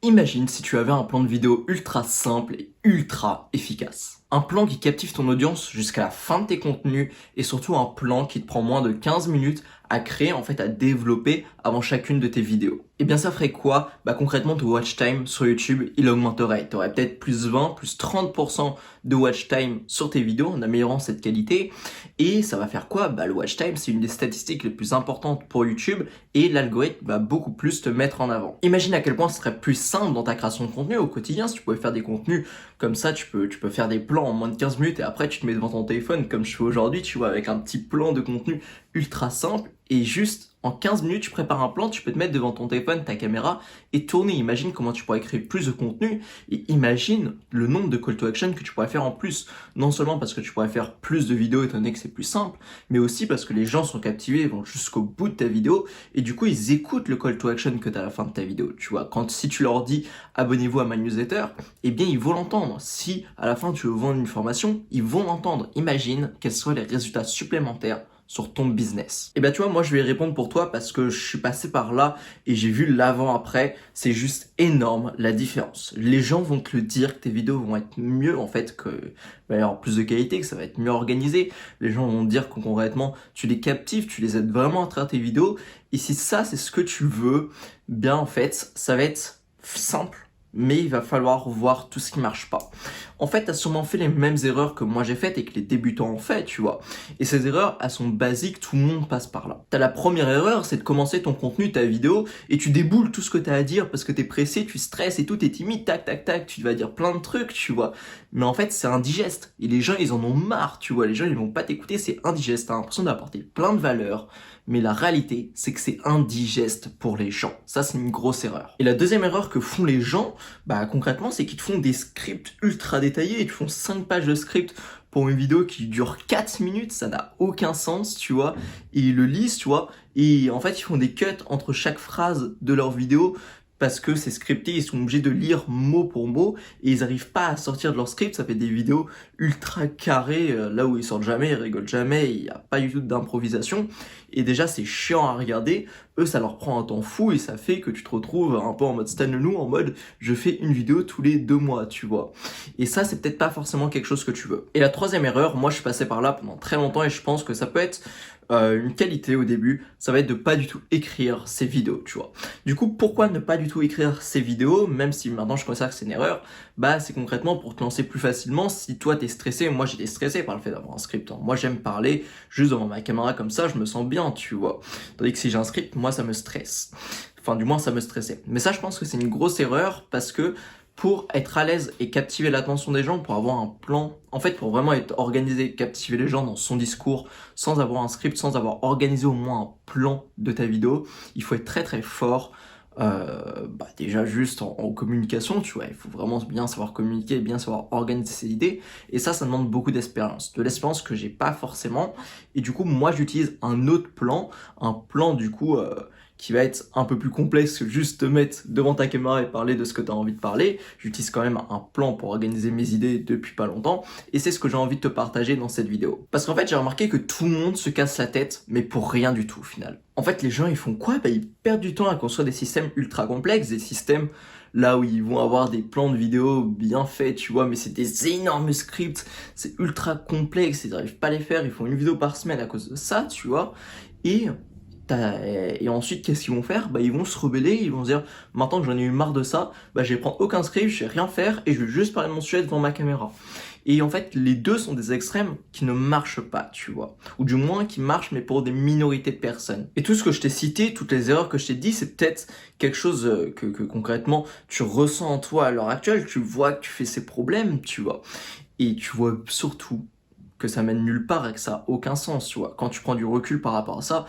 Imagine si tu avais un plan de vidéo ultra simple et ultra efficace. Un plan qui captive ton audience jusqu'à la fin de tes contenus et surtout un plan qui te prend moins de 15 minutes à créer, à développer avant chacune de tes vidéos. Et bien ça ferait quoi? Concrètement ton watch time sur YouTube, il augmenterait. Tu aurais peut-être plus 20, plus 30% de watch time sur tes vidéos en améliorant cette qualité. Et ça va faire quoi? Le watch time, c'est une des statistiques les plus importantes pour YouTube et l'algorithme va beaucoup plus te mettre en avant. Imagine à quel point ce serait plus simple dans ta création de contenu au quotidien si tu pouvais faire des contenus comme ça, tu peux faire des plans en moins de 15 minutes et après tu te mets devant ton téléphone comme je fais aujourd'hui, tu vois, avec un petit plan de contenu ultra simple et juste en 15 minutes tu prépares un plan, tu peux te mettre devant ton téléphone, ta caméra et tourner. Imagine comment tu pourrais créer plus de contenu et imagine le nombre de call to action que tu pourrais faire en plus. Non seulement parce que tu pourrais faire plus de vidéos étant donné que c'est plus simple, mais aussi parce que les gens sont captivés, ils vont jusqu'au bout de ta vidéo et du coup ils écoutent le call to action que tu as à la fin de ta vidéo. Tu vois, si tu leur dis abonnez-vous à ma newsletter, eh bien ils vont l'entendre. Si à la fin tu veux vendre une formation, ils vont l'entendre. Imagine quels seraient les résultats supplémentaires sur ton business. Et tu vois, moi je vais y répondre pour toi parce que je suis passé par là et j'ai vu l'avant-après. C'est juste énorme la différence. Les gens vont te le dire que tes vidéos vont être mieux que va y avoir plus de qualité, que ça va être mieux organisé. Les gens vont te dire que concrètement tu les captives, tu les aides vraiment à travers tes vidéos. Et si ça c'est ce que tu veux, ça va être simple. Mais il va falloir voir tout ce qui marche pas. En fait, t'as sûrement fait les mêmes erreurs que moi j'ai faites et que les débutants ont fait, tu vois. Et ces erreurs, elles sont basiques, tout le monde passe par là. T'as la première erreur, c'est de commencer ton contenu, ta vidéo, et tu déboules tout ce que t'as à dire parce que t'es pressé, tu stresses et tout, t'es timide, tac, tac, tac, tu vas dire plein de trucs, tu vois. Mais en fait, c'est indigeste. Et les gens, ils en ont marre, tu vois. Les gens, ils vont pas t'écouter, c'est indigeste. T'as l'impression d'apporter plein de valeur. Mais la réalité, c'est que c'est indigeste pour les gens. Ça, c'est une grosse erreur. Et la deuxième erreur que font les gens, concrètement, c'est qu'ils te font des scripts ultra détaillés. Ils te font 5 pages de script pour une vidéo qui dure 4 minutes. Ça n'a aucun sens, tu vois. Et ils le lisent, tu vois. Et en fait, ils font des cuts entre chaque phrase de leur vidéo parce que c'est scripté, ils sont obligés de lire mot pour mot et ils arrivent pas à sortir de leur script. Ça fait des vidéos ultra carrées, là où ils sortent jamais, ils rigolent jamais, il n'y a pas du tout d'improvisation. Et déjà, c'est chiant à regarder. Eux, ça leur prend un temps fou et ça fait que tu te retrouves un peu en mode Stan Lenou, en mode je fais une vidéo tous les 2 mois, tu vois. Et ça, c'est peut-être pas forcément quelque chose que tu veux. Et la troisième erreur, moi je suis passé par là pendant très longtemps et je pense que ça peut être une qualité au début, ça va être de pas du tout écrire ses vidéos, tu vois. Du coup, pourquoi ne pas du tout écrire ses vidéos, même si maintenant je considère que c'est une erreur, c'est concrètement pour te lancer plus facilement. Si toi t'es stressé, moi j'étais stressé par le fait d'avoir un script. Moi j'aime parler juste devant ma caméra comme ça, je me sens bien, tu vois. Tandis que si j'ai un script, moi ça me stresse. Enfin, du moins ça me stressait. Mais ça, je pense que c'est une grosse erreur parce que pour être à l'aise et captiver l'attention des gens, pour avoir un plan, en fait, pour vraiment être organisé, captiver les gens dans son discours, sans avoir un script, sans avoir organisé au moins un plan de ta vidéo, il faut être très très fort. Déjà juste en communication, tu vois, il faut vraiment bien savoir communiquer, bien savoir organiser ses idées, et ça demande beaucoup d'expérience, de l'expérience que j'ai pas forcément, et du coup moi j'utilise un autre plan, un plan du coup qui va être un peu plus complexe que juste te mettre devant ta caméra et parler de ce que tu as envie de parler. J'utilise quand même un plan pour organiser mes idées depuis pas longtemps, et c'est ce que j'ai envie de te partager dans cette vidéo. Parce qu'en fait j'ai remarqué que tout le monde se casse la tête, mais pour rien du tout au final. En fait les gens ils font quoi? Ils perdent du temps à construire des systèmes ultra complexes, des systèmes là où ils vont avoir des plans de vidéos bien faits, tu vois, mais c'est des énormes scripts, c'est ultra complexe, ils n'arrivent pas à les faire, ils font une vidéo par semaine à cause de ça, tu vois, et ensuite, qu'est-ce qu'ils vont faire? Ils vont se rebeller, ils vont se dire, maintenant que j'en ai eu marre de ça, je vais prendre aucun script, je vais rien faire et je vais juste parler de mon sujet devant ma caméra. Et en fait, les deux sont des extrêmes qui ne marchent pas, tu vois. Ou du moins qui marchent, mais pour des minorités de personnes. Et tout ce que je t'ai cité, toutes les erreurs que je t'ai dit, c'est peut-être quelque chose que concrètement tu ressens en toi à l'heure actuelle, tu vois que tu fais ces problèmes, tu vois. Et tu vois surtout que ça mène nulle part et que ça n'a aucun sens, tu vois. Quand tu prends du recul par rapport à ça,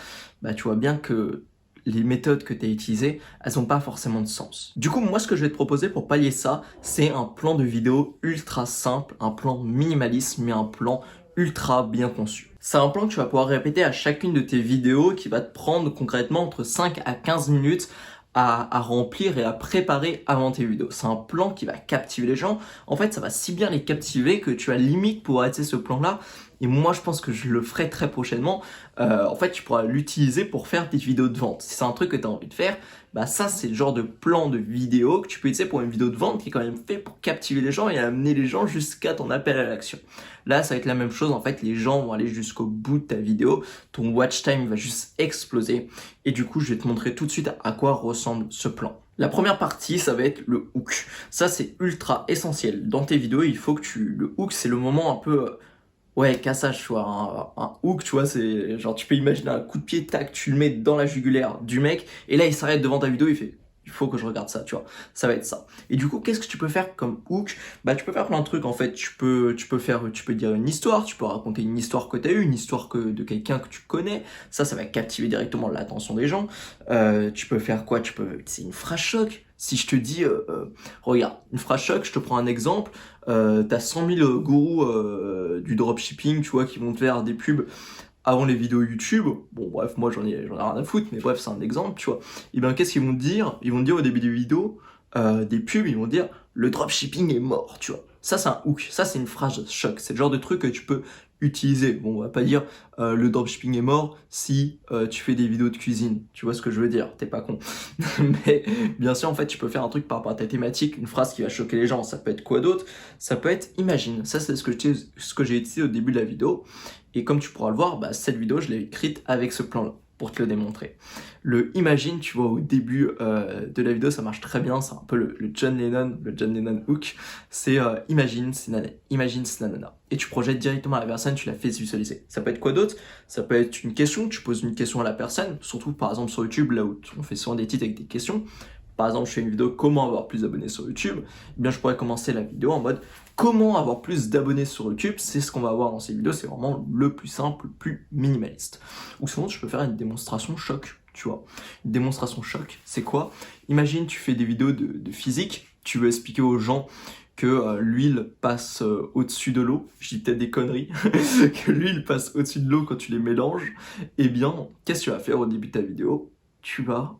tu vois bien que les méthodes que tu as utilisées, elles n'ont pas forcément de sens. Du coup, moi, ce que je vais te proposer pour pallier ça, c'est un plan de vidéo ultra simple, un plan minimaliste, mais un plan ultra bien conçu. C'est un plan que tu vas pouvoir répéter à chacune de tes vidéos qui va te prendre concrètement entre 5 à 15 minutes à remplir et à préparer avant tes vidéos. C'est un plan qui va captiver les gens. En fait, ça va si bien les captiver que tu as limite pour arrêter ce plan-là et moi je pense que je le ferai très prochainement. En fait, tu pourras l'utiliser pour faire des vidéos de vente. Si c'est un truc que tu as envie de faire, bah ça c'est le genre de plan de vidéo que tu peux utiliser pour une vidéo de vente qui est quand même fait pour captiver les gens et amener les gens jusqu'à ton appel à l'action. Là, ça va être la même chose, en fait, les gens vont aller jusqu'au bout de ta vidéo, ton watch time va juste exploser, et du coup, je vais te montrer tout de suite à quoi ressemble ce plan. La première partie, ça va être le hook. Ça, c'est ultra essentiel. Dans tes vidéos, il faut que le hook, c'est le moment un peu, ouais, cassage, tu vois. Un hook, tu vois, c'est genre, tu peux imaginer un coup de pied, tac, tu le mets dans la jugulaire du mec, et là, il s'arrête devant ta vidéo, il fait, il faut que je regarde ça, tu vois. Ça va être ça. Et du coup, qu'est-ce que tu peux faire comme hook? Bah, tu peux faire plein de trucs, en fait. Tu peux dire une histoire, tu peux raconter une histoire que tu as eue, une histoire de quelqu'un que tu connais. Ça va captiver directement l'attention des gens. Tu peux faire quoi? C'est une phrase choc. Si je te dis, regarde, une phrase choc, je te prends un exemple. T'as 100 000 gourous du dropshipping, tu vois, qui vont te faire des pubs avant les vidéos YouTube. Bon, bref, moi j'en ai rien à foutre, mais bref, c'est un exemple, tu vois. Et bien, qu'est-ce qu'ils vont te dire? Ils vont te dire au début des vidéos, des pubs, ils vont te dire le dropshipping est mort, tu vois. Ça, c'est un hook. Ça, c'est une phrase choc. C'est le genre de truc que tu peux utiliser. Bon, on va pas dire le dropshipping est mort si tu fais des vidéos de cuisine. Tu vois ce que je veux dire? T'es pas con. Mais bien sûr, en fait, tu peux faire un truc par rapport à ta thématique, une phrase qui va choquer les gens. Ça peut être quoi d'autre? Ça peut être imagine. Ça, c'est ce que j'ai utilisé au début de la vidéo. Et comme tu pourras le voir, bah, cette vidéo, je l'ai écrite avec ce plan-là pour te le démontrer. Le imagine, tu vois, au début de la vidéo, ça marche très bien. C'est un peu le John Lennon hook. C'est imagine, c'est nanana. Et tu projettes directement à la personne, tu la fais visualiser. Ça peut être quoi d'autre? Ça peut être une question, tu poses une question à la personne, surtout par exemple sur YouTube, là où on fait souvent des titres avec des questions. Par exemple, je fais une vidéo comment avoir plus d'abonnés sur YouTube. Eh bien, je pourrais commencer la vidéo en mode comment avoir plus d'abonnés sur YouTube. C'est ce qu'on va voir dans ces vidéos. C'est vraiment le plus simple, le plus minimaliste. Ou sinon, je peux faire une démonstration choc. Tu vois, une démonstration choc, c'est quoi? Imagine, tu fais des vidéos de physique. Tu veux expliquer aux gens que l'huile passe au-dessus de l'eau. Je dis peut-être des conneries. Que l'huile passe au-dessus de l'eau quand tu les mélanges. Eh bien, qu'est-ce que tu vas faire au début de ta vidéo? Tu vas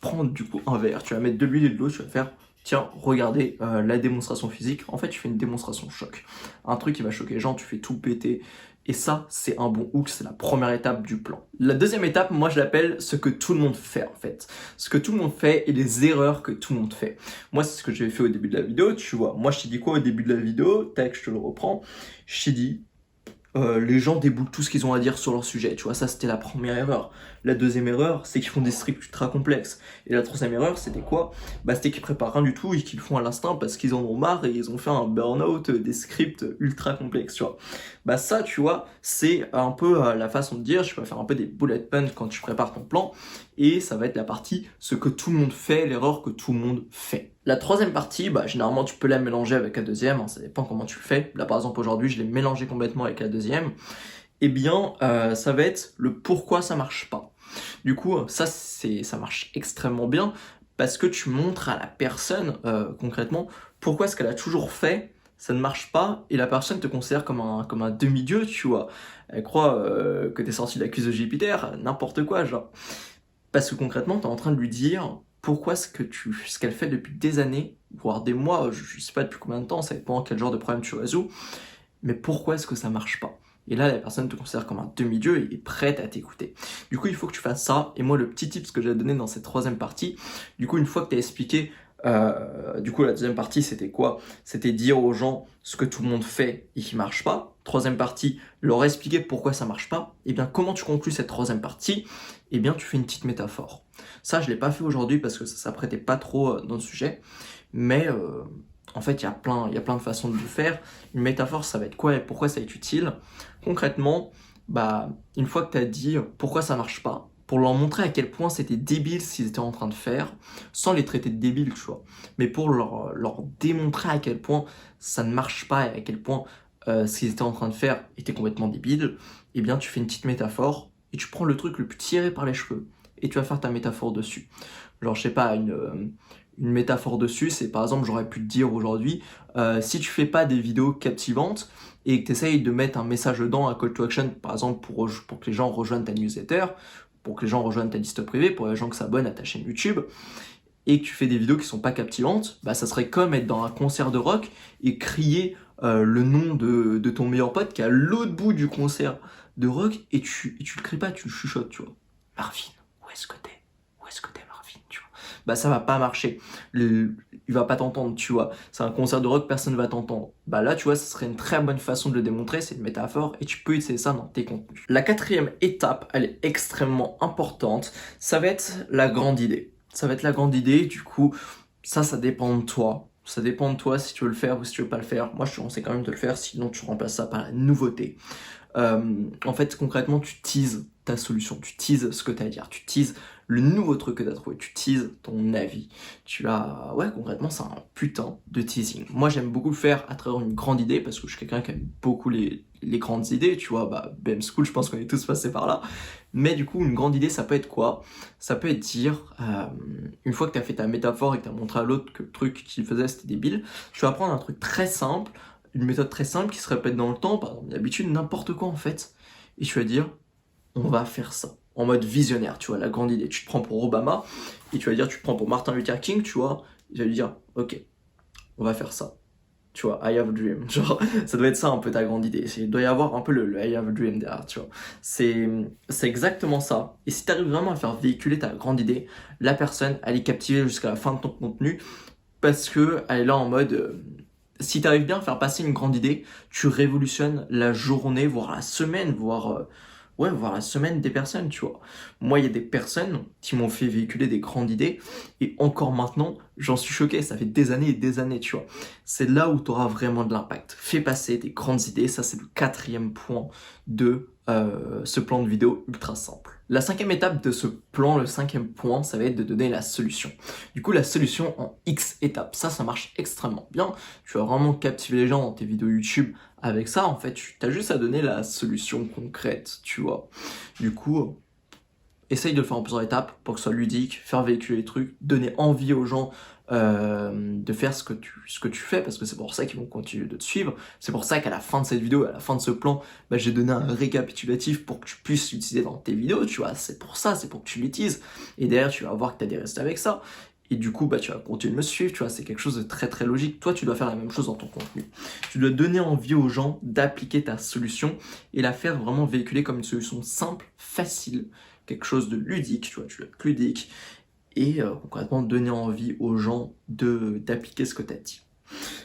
prendre du coup un verre, tu vas mettre de l'huile et de l'eau, tu vas faire, tiens, regardez la démonstration physique. En fait, tu fais une démonstration choc. Un truc qui va choquer les gens, tu fais tout péter. Et ça, c'est un bon hook, c'est la première étape du plan. La deuxième étape, moi je l'appelle ce que tout le monde fait en fait. Ce que tout le monde fait et les erreurs que tout le monde fait. Moi, c'est ce que j'ai fait au début de la vidéo, tu vois. Moi, je t'ai dit quoi au début de la vidéo? Tac, je te le reprends. Je t'ai dit, les gens déboulent tout ce qu'ils ont à dire sur leur sujet, tu vois, ça c'était la première erreur. La deuxième erreur, c'est qu'ils font des scripts ultra complexes. Et la troisième erreur, c'était quoi? Bah c'était qu'ils préparent rien du tout et qu'ils le font à l'instinct parce qu'ils en ont marre et ils ont fait un burn-out des scripts ultra complexes, tu vois. Bah ça, tu vois, c'est un peu la façon de dire, je peux faire un peu des bullet points quand tu prépares ton plan, et ça va être la partie ce que tout le monde fait, l'erreur que tout le monde fait. La troisième partie, bah généralement tu peux la mélanger avec la deuxième, hein, ça dépend comment tu le fais. Là par exemple aujourd'hui je l'ai mélangé complètement avec la deuxième. Eh bien ça va être le pourquoi ça marche pas. Du coup ça marche extrêmement bien parce que tu montres à la personne concrètement pourquoi ce qu'elle a toujours fait ça ne marche pas et la personne te considère comme un demi-dieu, tu vois. Elle croit que t'es sorti de la cuisse de Jupiter, n'importe quoi genre. Parce que concrètement, tu es en train de lui dire pourquoi ce qu'elle fait depuis des années, voire des mois, je sais pas depuis combien de temps, ça dépend quel genre de problème tu résous, mais pourquoi est-ce que ça marche pas? Et là, la personne te considère comme un demi-dieu et est prête à t'écouter. Du coup, il faut que tu fasses ça. Et moi, le petit tip que j'ai donné dans cette troisième partie, du coup, une fois que tu as expliqué, du coup, la deuxième partie, c'était quoi? C'était dire aux gens ce que tout le monde fait et qui marche pas. Troisième partie, leur expliquer pourquoi ça marche pas. Et bien, comment tu conclus cette troisième partie? Eh bien, tu fais une petite métaphore. Ça, je l'ai pas fait aujourd'hui parce que ça s'apprêtait pas trop dans le sujet. Mais en fait, il y a plein de façons de le faire. Une métaphore, ça va être quoi et pourquoi ça va être utile? Concrètement, bah, une fois que tu as dit pourquoi ça marche pas, pour leur montrer à quel point c'était débile ce qu'ils étaient en train de faire, sans les traiter de débiles, tu vois, mais pour leur démontrer à quel point ça ne marche pas et à quel point ce qu'ils étaient en train de faire était complètement débile, eh bien tu fais une petite métaphore et tu prends le truc le plus tiré par les cheveux et tu vas faire ta métaphore dessus. Genre, je sais pas, une métaphore dessus, c'est par exemple, j'aurais pu te dire aujourd'hui, si tu fais pas des vidéos captivantes et que tu essayes de mettre un message dedans, un call to action, par exemple, pour que les gens rejoignent ta newsletter, pour que les gens rejoignent ta liste privée, pour les gens qui s'abonnent à ta chaîne YouTube, et que tu fais des vidéos qui sont pas captivantes, bah ça serait comme être dans un concert de rock et crier le nom de ton meilleur pote qui est à l'autre bout du concert de rock et tu le cries pas, tu le chuchotes, tu vois. Marvin, où est-ce que t'es? Où est-ce que t'es, Marvin, tu vois? Bah ça va pas marcher. Il va pas t'entendre, tu vois. C'est un concert de rock, personne va t'entendre. Bah là, tu vois, ce serait une très bonne façon de le démontrer, c'est une métaphore, et tu peux utiliser ça dans tes contenus. La quatrième étape, elle est extrêmement importante, ça va être la grande idée. Ça va être la grande idée, du coup, ça dépend de toi. Ça dépend de toi si tu veux le faire ou si tu veux pas le faire. Moi, je te conseille quand même de le faire, sinon tu remplaces ça par la nouveauté. En fait, concrètement, tu teases ta solution, tu teases ce que tu as à dire, tu teases le nouveau truc que tu as trouvé, tu teases ton avis. Ouais, concrètement, c'est un putain de teasing. Moi, j'aime beaucoup le faire à travers une grande idée parce que je suis quelqu'un qui aime beaucoup les grandes idées, tu vois. Bah, BM School, je pense qu'on est tous passés par là. Mais du coup, une grande idée, ça peut être quoi? Ça peut être dire, une fois que tu as fait ta métaphore et que tu as montré à l'autre que le truc qu'il faisait c'était débile, tu vas prendre un truc très simple, une méthode très simple qui se répète dans le temps, par exemple, d'habitude, n'importe quoi en fait. Et tu vas dire, on va faire ça. En mode visionnaire, tu vois, la grande idée. Tu te prends pour Obama, et tu vas dire, tu te prends pour Martin Luther King, tu vois, et tu vas lui dire, ok, on va faire ça. Tu vois, I have a dream. Genre, ça doit être ça un peu ta grande idée. Il doit y avoir un peu le I have a dream derrière, tu vois. C'est exactement ça. Et si tu arrives vraiment à faire véhiculer ta grande idée, la personne, elle est captivée jusqu'à la fin de ton contenu, parce que elle est là en mode... si tu arrives bien à faire passer une grande idée, tu révolutionnes la journée, voire la semaine, voire la semaine des personnes, tu vois. Moi, il y a des personnes qui m'ont fait véhiculer des grandes idées, et encore maintenant, j'en suis choqué, ça fait des années et des années, tu vois. C'est là où tu auras vraiment de l'impact. Fais passer des grandes idées, ça c'est le quatrième point de ce plan de vidéo ultra simple. La cinquième étape de ce plan, le cinquième point, ça va être de donner la solution. Du coup, la solution en X étapes, ça marche extrêmement bien. Tu vas vraiment captiver les gens dans tes vidéos YouTube avec ça. En fait, tu as juste à donner la solution concrète, tu vois. Du coup, essaye de le faire en plusieurs étapes pour que ce soit ludique, faire véhiculer les trucs, donner envie aux gens de faire ce que tu fais, parce que c'est pour ça qu'ils vont continuer de te suivre. C'est pour ça qu'à la fin de cette vidéo, à la fin de ce plan, bah, j'ai donné un récapitulatif pour que tu puisses l'utiliser dans tes vidéos, tu vois. C'est pour ça, c'est pour que tu l'utilises. Et derrière, tu vas voir que tu as des résultats avec ça. Et du coup, bah, tu vas continuer de me suivre, tu vois, c'est quelque chose de très très logique. Toi, tu dois faire la même chose dans ton contenu. Tu dois donner envie aux gens d'appliquer ta solution et la faire vraiment véhiculer comme une solution simple, facile, quelque chose de ludique, tu vois, tu dois être ludique et concrètement donner envie aux gens d'appliquer ce que tu as dit.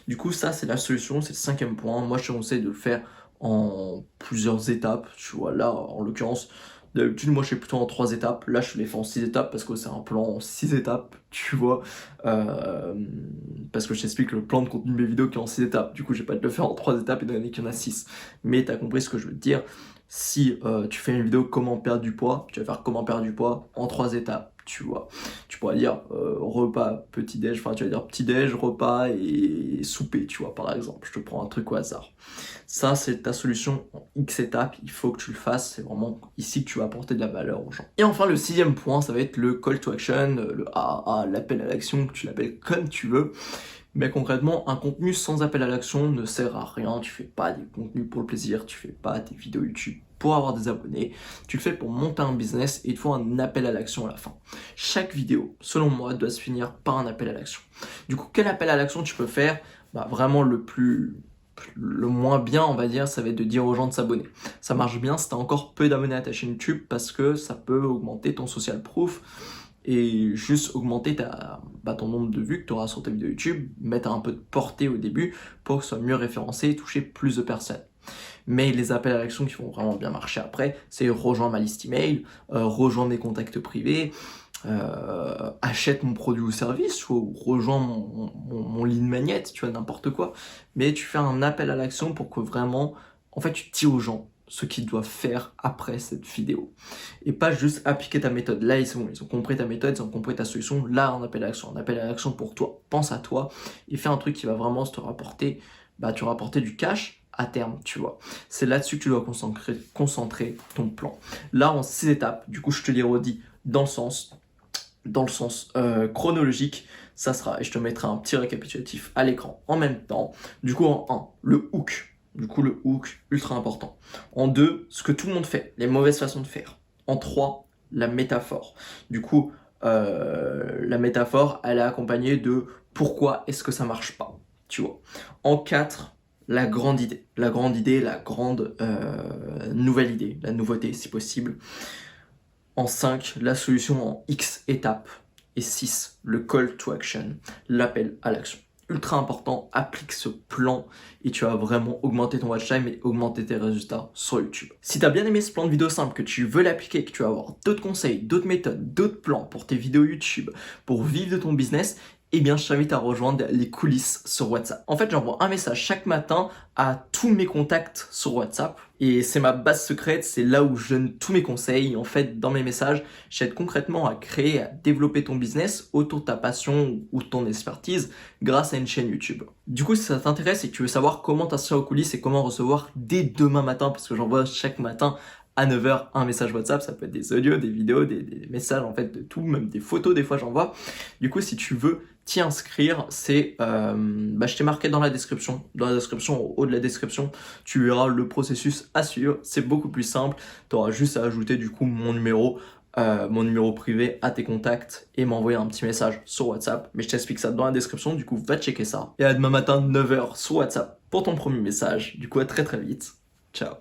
Du coup, ça, c'est la solution, c'est le cinquième point. Moi, je te conseille de le faire en plusieurs étapes, tu vois, là, en l'occurrence, d'habitude, moi, je fais plutôt en 3 étapes. Là, je les fais en 6 étapes parce que c'est un plan en 6 étapes, tu vois. Parce que je t'explique le plan de contenu de mes vidéos qui est en 6 étapes. Du coup, je vais pas te le faire en 3 étapes et donner qu'il y en a 6. Mais tu as compris ce que je veux te dire. Si tu fais une vidéo comment perdre du poids, tu vas faire comment perdre du poids en 3 étapes, tu vois. Tu pourrais dire repas, petit-déj, enfin tu vas dire petit-déj, repas et souper, tu vois, par exemple. Je te prends un truc au hasard. Ça, c'est ta solution en X étapes, il faut que tu le fasses, c'est vraiment ici que tu vas apporter de la valeur aux gens. Et enfin, le sixième point, ça va être le call to action, le AA, l'appel à l'action, que tu l'appelles comme tu veux. Mais concrètement, un contenu sans appel à l'action ne sert à rien. Tu fais pas des contenus pour le plaisir, tu fais pas des vidéos YouTube pour avoir des abonnés. Tu le fais pour monter un business et il te faut un appel à l'action à la fin. Chaque vidéo, selon moi, doit se finir par un appel à l'action. Du coup, quel appel à l'action tu peux faire? Bah, vraiment le moins bien, on va dire, ça va être de dire aux gens de s'abonner. Ça marche bien si tu as encore peu d'abonnés à ta chaîne YouTube parce que ça peut augmenter ton social proof et juste augmenter ton nombre de vues que tu auras sur ta vidéo YouTube, mettre un peu de portée au début pour que ce soit mieux référencé et toucher plus de personnes. Mais les appels à l'action qui vont vraiment bien marcher après, c'est rejoindre ma liste email, rejoindre mes contacts privés, achète mon produit ou service, ou rejoins mon lead magnet, tu vois, n'importe quoi. Mais tu fais un appel à l'action pour que vraiment, en fait, tu dis aux gens ce qu'ils doivent faire après cette vidéo. Et pas juste appliquer ta méthode. Là, ils ont compris ta méthode, ils ont compris ta solution. Là, un appel à l'action pour toi. Pense à toi et fais un truc qui va vraiment te rapporter, du cash à terme, tu vois. C'est là-dessus que tu dois concentrer ton plan. Là, en 6 étapes, du coup, je te les redis dans le sens chronologique, ça sera, et je te mettrai un petit récapitulatif à l'écran en même temps. Du coup, en 1, le hook. Du coup, le hook, ultra important. En 2, ce que tout le monde fait, les mauvaises façons de faire. En 3, la métaphore. Du coup, la métaphore, elle est accompagnée de pourquoi est-ce que ça marche pas, tu vois. En 4, la grande idée, la grande nouvelle idée, la nouveauté si possible. En 5, la solution en X étapes. Et 6, le call to action, l'appel à l'action. Ultra important, applique ce plan et tu vas vraiment augmenter ton watch time et augmenter tes résultats sur YouTube. Si tu as bien aimé ce plan de vidéo simple, que tu veux l'appliquer, que tu vas avoir d'autres conseils, d'autres méthodes, d'autres plans pour tes vidéos YouTube, pour vivre de ton business, eh bien, je t'invite à rejoindre les coulisses sur WhatsApp. En fait, j'envoie un message chaque matin à tous mes contacts sur WhatsApp. Et c'est ma base secrète, c'est là où je donne tous mes conseils. En fait, dans mes messages, j'aide concrètement à créer, à développer ton business autour de ta passion ou de ton expertise grâce à une chaîne YouTube. Du coup, si ça t'intéresse et que tu veux savoir comment t'inscrire aux coulisses et comment recevoir dès demain matin, parce que j'envoie chaque matin à 9h un message WhatsApp, ça peut être des audios, des vidéos, des messages, en fait, de tout, même des photos, des fois j'envoie. Du coup, si tu veux t'y inscrire, c'est, je t'ai marqué dans la description, au haut de la description, tu verras le processus à suivre, c'est beaucoup plus simple, tu auras juste à ajouter du coup mon numéro privé à tes contacts et m'envoyer un petit message sur WhatsApp, mais je t'explique ça dans la description, du coup va checker ça. Et à demain matin 9h sur WhatsApp pour ton premier message, du coup à très très vite, ciao.